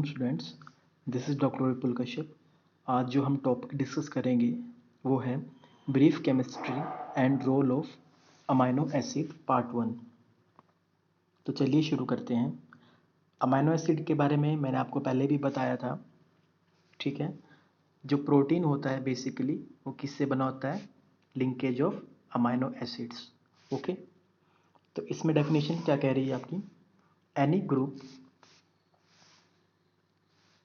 Students, this is doctor Vipul Kashyap. आज जो हम टॉपिक डिस्कस करेंगे वो है brief chemistry and role of amino acid part 1। तो चलिए शुरू करते हैं। अमाइनो एसिड के बारे में मैंने आपको पहले भी बताया था, ठीक है। जो प्रोटीन होता है बेसिकली वो किससे बना होता है? Linkage of amino acids. Okay, तो इसमें डेफिनेशन क्या कह रही है आपकी? Any group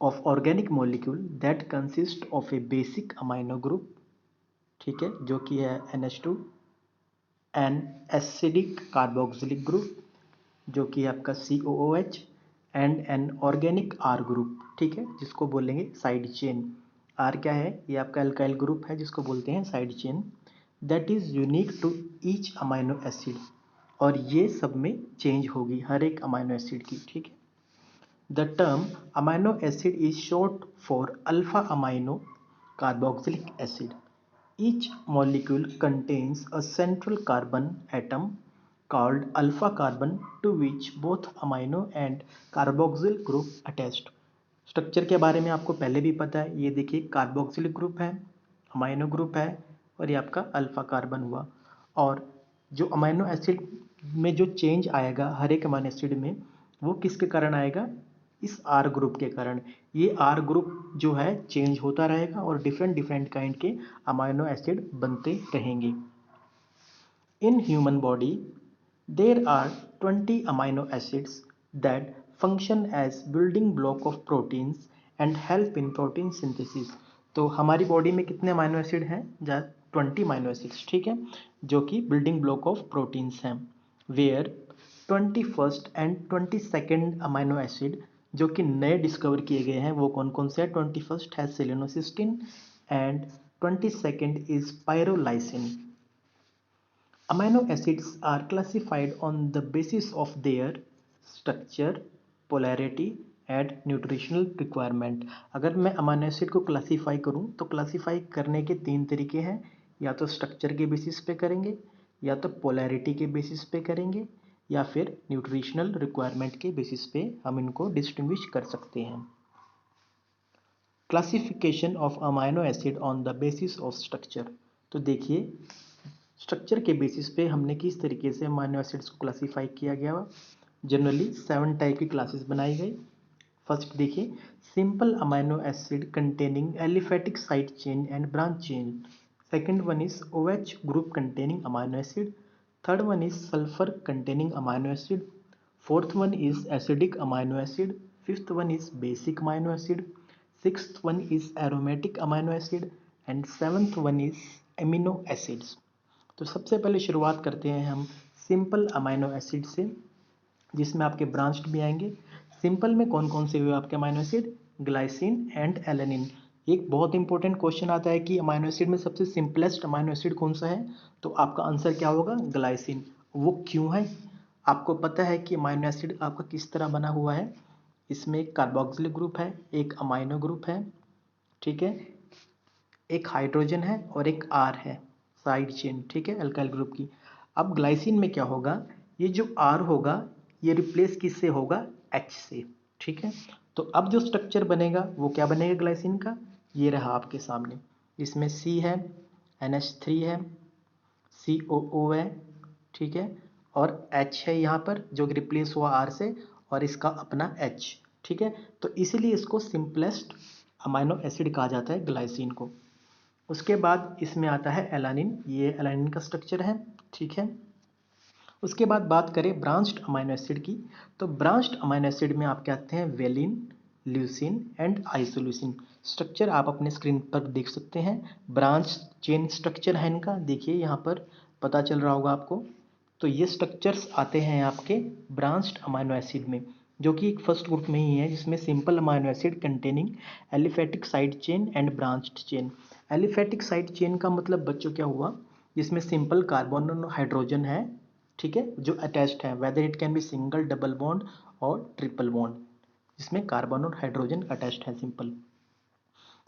of organic molecule that consist of a basic amino group, ठीक है, जो कि है NH2, an acidic carboxylic group जो कि है आपका COOH and an organic R group, ठीक है, जिसको बोलेंगे साइड चेन। R क्या है? ये आपका अल्काइल ग्रुप है जिसको बोलते हैं side chain. That is unique to each amino acid, और ये सब में चेंज होगी हर एक अमाइनो एसिड की, ठीक है। The term amino acid is short for alpha amino carboxylic acid. Each molecule contains a central carbon atom called alpha carbon to which both amino and carboxyl group attached. Structure के बारे में आपको पहले भी पता है। ये देखिए, कार्बोक्सिलिक ग्रुप है, अमाइनो ग्रुप है, और ये आपका अल्फा कार्बन हुआ। और जो अमाइनो एसिड में जो चेंज आएगा हर एक अमाइनो एसिड में, वो किसके कारण आएगा? इस आर ग्रुप के कारण। ये आर ग्रुप जो है चेंज होता रहेगा और डिफरेंट डिफरेंट काइंड के अमाइनो एसिड बनते रहेंगे। In human body there are 20 amino acids that function as building block of proteins and help in protein synthesis. तो हमारी बॉडी में कितने अमाइनो एसिड हैं? 20 अमाइनो एसिड्स, ठीक है, जो कि बिल्डिंग ब्लॉक ऑफ प्रोटीन्स हैं। Where 21st and 22nd amino acid जो कि नए डिस्कवर किए गए हैं वो कौन कौन से हैं? 21st है selenocysteine and 22nd is pyrrolysine. Amino acids are classified on the basis of their structure, polarity and nutritional requirement. अगर मैं अमाइनो एसिड को क्लासीफाई करूं तो क्लासीफाई करने के 3 तरीके हैं। या तो स्ट्रक्चर के बेसिस पे करेंगे, या तो पोलैरिटी के बेसिस पे करेंगे, या फिर न्यूट्रिशनल रिक्वायरमेंट के बेसिस पे हम इनको डिस्टिंग्विश कर सकते हैं। Classification of amino acid on the basis of structure. तो देखिए, स्ट्रक्चर के बेसिस पे हमने किस तरीके से अमाइनो एसिड्स को क्लासीफाई किया गया। जनरली 7 टाइप की क्लासेस बनाई गई। फर्स्ट देखिए, simple amino acid containing aliphatic side chain and branch chain. Second one is OH group containing amino acid. Third one is sulphur containing amino acid. Fourth one is acidic amino acid. Fifth one is basic amino acid. Sixth one is aromatic amino acid and seventh one is amino acids. तो सबसे पहले शुरुआत करते हैं हम simple amino acid से, जिसमें आपके ब्रांच्ड भी आएंगे। सिंपल में कौन कौन से हुए आपके amino acid? Glycine and alanine. एक बहुत इंपॉर्टेंट क्वेश्चन आता है कि अमाइनो एसिड में सबसे सिंपलेस्ट अमाइनो एसिड कौन सा है? तो आपका आंसर क्या होगा? ग्लाइसिन। वो क्यों है? आपको पता है कि अमाइनो एसिड आपका किस तरह बना हुआ है? इसमें एक कार्बोक्सिलिक ग्रुप है, एक अमाइनो ग्रुप है, ठीक है, एक हाइड्रोजन है और एक आर है, साइड चेन, ठीक है, अल्काइल ग्रुप की। अब ग्लाइसिन में क्या होगा? ये जो आर होगा ये रिप्लेस किससे होगा? एच से, ठीक है। तो अब जो स्ट्रक्चर बनेगा वो क्या बनेगा ग्लाइसिन का? ये रहा आपके सामने। इसमें C है, NH3 है, COO है, ठीक है, और H है यहाँ पर जो रिप्लेस हुआ R से, और इसका अपना H, ठीक है। तो इसीलिए इसको सिंपलेस्ट अमाइनो एसिड कहा जाता है ग्लाइसिन को। उसके बाद इसमें आता है एलानिन। ये एलानिन का स्ट्रक्चर है, ठीक है। उसके बाद बात करें ब्रांच्ड अमाइनो एसिड की, तो ब्रांच्ड अमाइनो एसिड में आपके आते हैं valine, leucine and isoleucine. Structure आप अपने स्क्रीन पर देख सकते हैं। ब्रांच चेन स्ट्रक्चर है इनका, देखिए यहाँ पर पता चल रहा होगा आपको। तो ये स्ट्रक्चर्स आते हैं आपके ब्रांच्ड अमाइनो एसिड में, जो कि एक फर्स्ट ग्रुप में ही है, जिसमें simple amino acid containing aliphatic side chain and branched chain. Aliphatic side chain का मतलब बच्चों क्या हुआ? जिसमें सिंपल कार्बन और हाइड्रोजन है, ठीक है, जो अटैच्ड है, whether it can be single, double bond और ट्रिपल बॉन्ड, जिसमें कार्बन और हाइड्रोजन अटैच्ड है, सिंपल।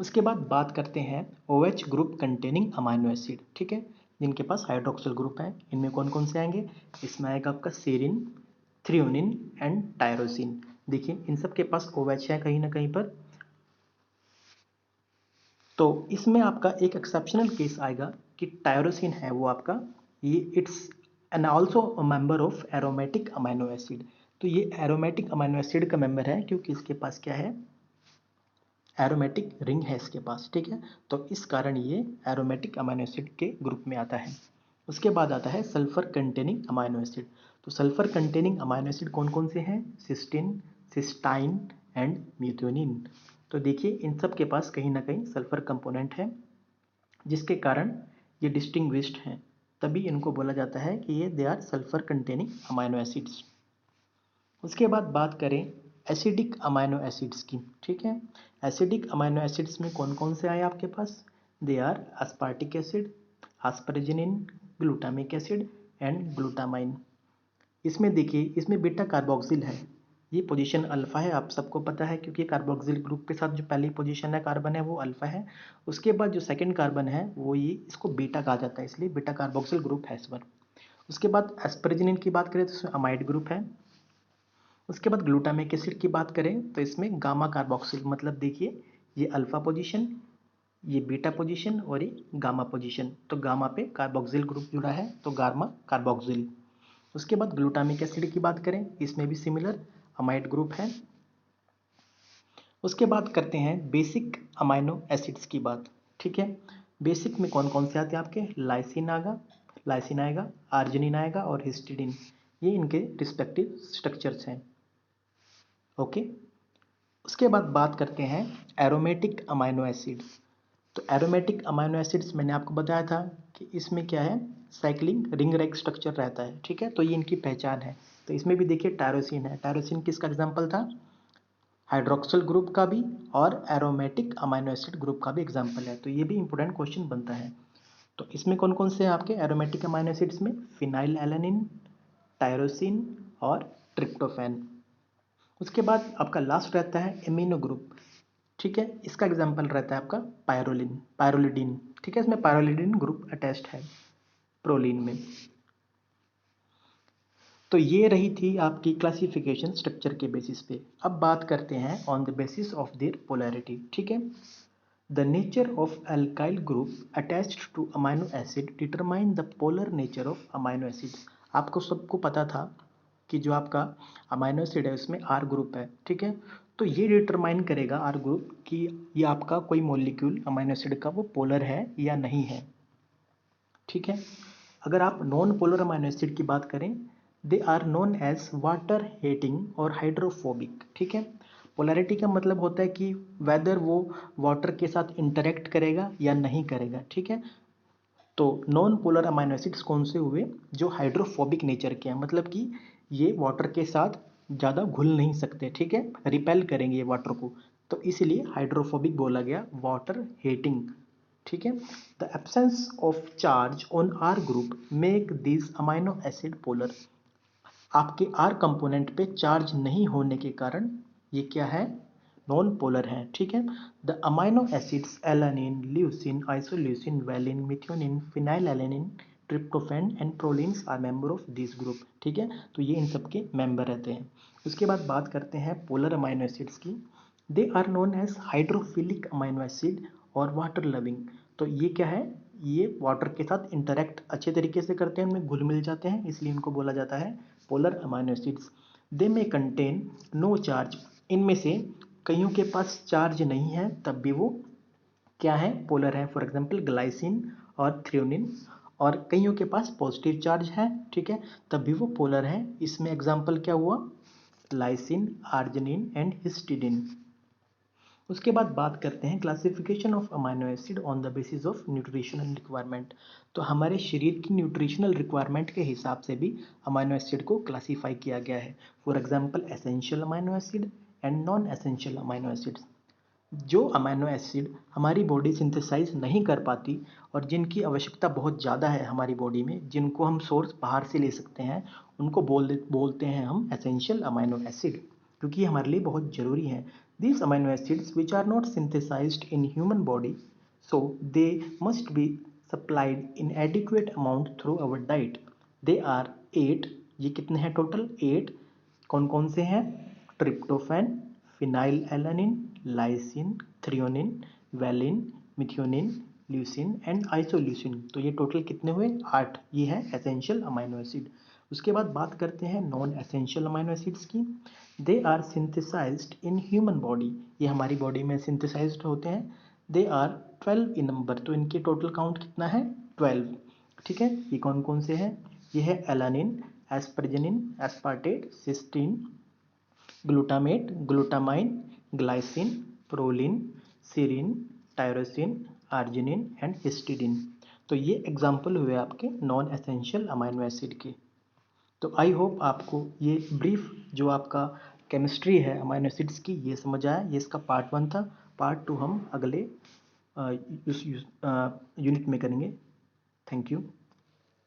उसके बाद बात करते हैं OH group containing amino acid, ठीक है, जिनके पास हाइड्रोक्सिल ग्रुप है। इनमें कौन कौन से आएंगे? इसमें आएगा आपका सेरिन, थ्रियोनिन एंड टायरोसिन। देखिए इन सब के पास OH है कहीं ना कहीं पर। तो इसमें आपका एक एक्सेप्शनल केस आएगा कि टायरोसिन है वो आपका, ये it's an also member of aromatic amino acid. तो ये एरोमेटिक अमाइनो एसिड का मेंबर है क्योंकि इसके पास क्या है, एरोमेटिक रिंग है इसके पास, ठीक है। तो इस कारण ये एरोमेटिक अमाइनो एसिड के ग्रुप में आता है। उसके बाद आता है सल्फर कंटेनिंग अमाइनो एसिड। तो सल्फर कंटेनिंग अमाइनो एसिड कौन कौन से हैं, सिस्टीन, सिस्टाइन एंड मेथियोनिन। तो देखिए इन सब के पास कहीं ना कहीं सल्फर कंपोनेंट है, जिसके कारण ये डिस्टिंग्विश्ड हैं, तभी इनको बोला जाता है कि ये they are sulphur containing amino acids. उसके बाद बात करें एसिडिक अमाइनो एसिड्स की, ठीक है। एसिडिक अमाइनो एसिड्स में कौन कौन से आए आपके पास, they are aspartic acid, asparagine, glutamic acid and glutamine. इसमें देखिए इसमें बीटा कार्बोक्सिल है, ये पोजीशन अल्फा है, आप सबको पता है क्योंकि कार्बोक्सिल ग्रुप के साथ जो पहली पोजीशन है कार्बन है वो अल्फा है। उसके बाद जो सेकंड कार्बन है वो ये इसको बीटा कहा जाता है, इसलिए बीटा कार्बोक्सिल ग्रुप है इस पर। उसके बाद एस्परजिनिन की बात करें तो इसमें अमाइड ग्रुप है। उसके बाद ग्लूटामिक एसिड की बात करें तो इसमें गामा कार्बोक्सिल, मतलब देखिए ये अल्फा पोजीशन, ये बीटा पोजीशन और ये गामा पोजीशन, तो गामा पे कार्बोक्सिल ग्रुप जुड़ा है तो गामा कार्बोक्सिल। उसके बाद ग्लूटामिक एसिड की बात करें, इसमें भी सिमिलर अमाइड ग्रुप है। उसके बाद करते हैं बेसिक अमाइनो एसिड्स की बात, ठीक है। बेसिक में कौन कौन से आते हैं आपके, लाइसिन आएगा, आर्जिनिन आएगा और हिस्टिडीन, ये इनके रिस्पेक्टिव स्ट्रक्चर्स हैं, ओके। उसके बाद बात करते हैं एरोमेटिक अमाइनो एसिड्स। तो एरोमेटिक अमाइनो एसिड्स मैंने आपको बताया था कि इसमें क्या है, साइक्लिंग रिंग रैक स्ट्रक्चर रहता है, ठीक है। तो ये इनकी पहचान है। तो इसमें भी देखिए टायरोसिन है, टायरोसिन किसका एग्जाम्पल था, हाइड्रोक्सिल ग्रुप का भी और एरोमेटिक अमाइनो एसिड ग्रुप का भी एग्जाम्पल है। तो ये भी इंपॉर्टेंट क्वेश्चन बनता है। तो इसमें कौन कौन से हैं आपके एरोमेटिक अमाइनो एसिड्स में, फिनाइल एलानिन, टायरोसिन और ट्रिप्टोफैन। उसके बाद आपका लास्ट रहता है एमिनो ग्रुप, ठीक है। इसका एग्जाम्पल रहता है आपका पायरोलिडीन, ठीक है। इसमें पायरोलिडीन ग्रुप अटैच्ड है प्रोलीन में। तो ये रही थी आपकी क्लासिफिकेशन स्ट्रक्चर के बेसिस पे। अब बात करते हैं on the basis of there polarity, ठीक है। The nature of alkyl group attached two amino acid determine the polar nature of amino acids. आपको सबको पता था कि जो आपका अमाइनो एसिड है उसमें आर ग्रुप है, ठीक है। तो ये डिटरमाइन करेगा आर ग्रुप कि ये आपका कोई मॉलिक्यूल अमाइनो एसिड का वो पोलर है या नहीं है, ठीक है। अगर आप नॉन पोलर अमाइनो एसिड की बात करें, they are known as water hating और हाइड्रोफोबिक, ठीक है। पोलैरिटी का मतलब होता है कि वेदर वो वाटर के साथ इंटरेक्ट करेगा या नहीं करेगा, ठीक है। तो नॉन पोलर अमाइनो एसिड्स कौन से हुए, जो हाइड्रोफोबिक नेचर के हैं, मतलब कि ये वाटर के साथ ज़्यादा घुल नहीं सकते, ठीक है, रिपेल करेंगे ये वाटर को, तो इसलिए हाइड्रोफोबिक बोला गया, वाटर हेटिंग, ठीक है। The absence of charge on R group make this amino acid polar. आपके आर कंपोनेंट पे चार्ज नहीं होने के कारण ये क्या है, नॉन पोलर है, ठीक है। The amino acids alanine, leucine, isoleucine, valine, methionine, phenylalanine, tryptophan and prolines are member of this group, ठीक है। तो ये इन सब के मेंबर रहते हैं। उसके बाद बात करते हैं पोलर अमाइनो एसिड्स की। They are known as hydrophilic amino acid और वाटर लविंग। तो ये क्या है, ये वाटर के साथ इंटरेक्ट अच्छे तरीके से करते हैं, उनमें घुल मिल जाते हैं, इसलिए इनको बोला जाता है पोलर अमाइनो एसिड्स। दे में कंटेन नो चार्ज। इनमें से कईयों के पास चार्ज नहीं है तब भी वो क्या है, पोलर है, फॉर एग्जांपल ग्लाइसिन और थ्रियोनिन। और कईयों के पास पॉजिटिव चार्ज है, ठीक है, तब भी वो पोलर है। इसमें एग्जांपल क्या हुआ, लाइसिन, आर्जिनिन एंड हिस्टिडिन। उसके बाद बात करते हैं classification of amino acid on the basis of nutritional requirement. तो हमारे शरीर की न्यूट्रिशनल रिक्वायरमेंट के हिसाब से भी अमाइनो एसिड को क्लासीफाई किया गया है। For example essential amino acid and non essential amino acids. जो अमाइनो एसिड हमारी बॉडी सिंथेसाइज नहीं कर पाती और जिनकी आवश्यकता बहुत ज़्यादा है हमारी बॉडी में, जिनको हम सोर्स बाहर से ले सकते हैं, उनको बोलते हैं हम एसेंशियल अमाइनो एसिड, क्योंकि ये हमारे लिए बहुत ज़रूरी है। These amino acids which are not synthesised in human body, so they must be supplied in adequate amount through our diet. They are 8, ये कितने हैं टोटल, 8। कौन कौन से हैं, tryptophan, phenyl alanine, lysine, threonine, valine, methionine, leucine and isoleucine. तो ये total कितने हुए? 8। ये है एसेंशियल अमाइनो एसिड। उसके बाद बात करते हैं नॉन एसेंशियल अमाइनो एसिड्स की। They are synthesised in human body. ये हमारी बॉडी में सिंथेसाइज्ड होते हैं। They are 12 in number. तो इनके टोटल काउंट कितना है? 12। ठीक है, ये कौन कौन से हैं? ये है alanine, asparagine, aspartate, cysteine, glutamate, glutamine, glycine, proline, serine, tyrosine, arginine and histidine. तो ये एग्जाम्पल हुए आपके नॉन एसेंशियल अमाइनो एसिड के। तो आई होप आपको ये ब्रीफ जो आपका केमिस्ट्री है अमाइनो एसिड्स की ये समझ आया। ये इसका पार्ट 1 था। पार्ट 2 हम अगले यूनिट में करेंगे। Thank you.